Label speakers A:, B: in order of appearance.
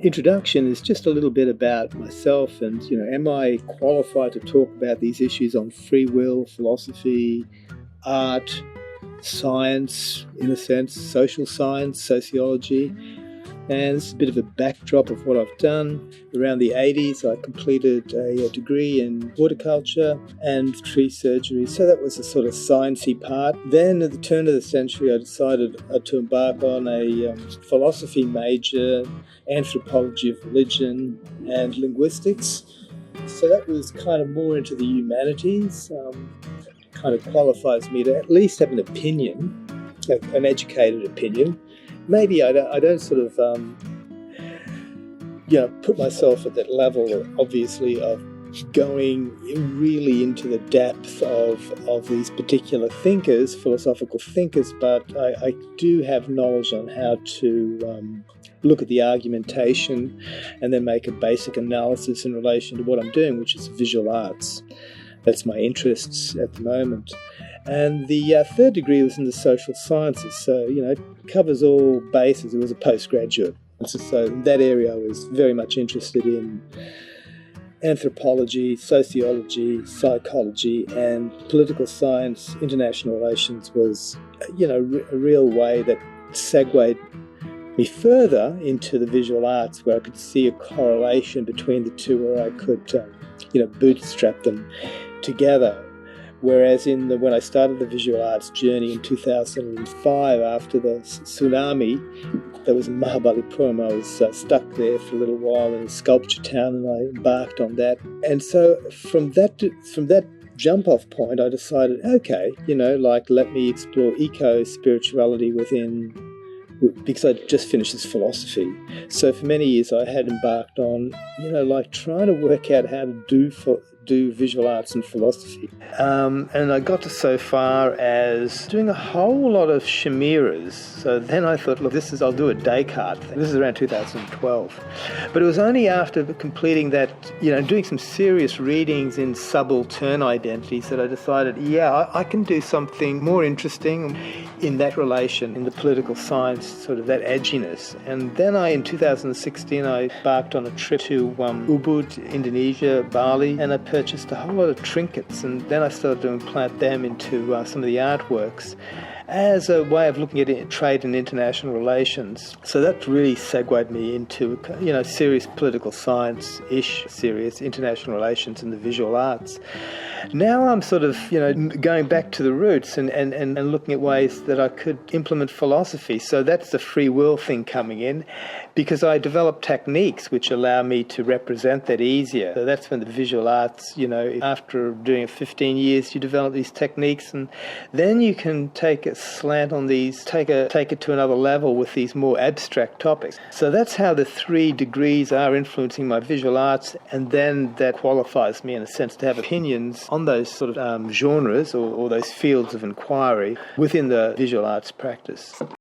A: Introduction is just a little bit about myself and, am I qualified to talk about these issues on free will, philosophy, art, science, in a sense, social science, sociology. And this is a bit of a backdrop of what I've done. Around the 80s, I completed a degree in horticulture and tree surgery. So that was a sort of sciencey part. Then at the turn of the century, I decided to embark on a philosophy major, anthropology of religion and linguistics. So that was kind of more into the humanities. Kind of qualifies me to at least have an opinion, an educated opinion. Maybe I don't sort of, put myself at that level, obviously, of going really into the depth of these particular thinkers, philosophical thinkers, but I do have knowledge on how to look at the argumentation and then make a basic analysis in relation to what I'm doing, which is visual arts. That's my interests at the moment. And the third degree was in the social sciences, so, it covers all bases. It was a postgraduate. So in that area I was very much interested in anthropology, sociology, psychology, and political science. International relations was, a real way that segued me further into the visual arts, where I could see a correlation between the two, where I could, bootstrap them together. Whereas when I started the visual arts journey in 2005, after the tsunami that was in Mahabalipuram, I was stuck there for a little while in a sculpture town, and I embarked on that. And so from that jump-off point, I decided, okay, let me explore eco-spirituality because I just finished this philosophy. So for many years I had embarked on, trying to work out how to do visual arts and philosophy. And I got to so far as doing a whole lot of chimeras. So then I thought, look, I'll do a Descartes thing. This is around 2012. But it was only after completing that, doing some serious readings in subaltern identities, that I decided, I can do something more interesting in that relation, in the political science, sort of that edginess. And then in 2016, I embarked on a trip to Ubud, Indonesia, Bali, and I purchased a whole lot of trinkets, and then I started to implant them into some of the artworks as a way of looking at trade and international relations. So that really segued me into, serious political science-ish, serious international relations and the visual arts. Now I'm sort of, going back to the roots and looking at ways that I could implement philosophy. So that's the free will thing coming in, because I developed techniques which allow me to represent that easier. So that's when the visual arts, after doing it 15 years, you develop these techniques, and then you can take a slant on these, take it to another level with these more abstract topics. So that's how the 3 degrees are influencing my visual arts, and then that qualifies me in a sense to have opinions on those sort of genres or those fields of inquiry within the visual arts practice.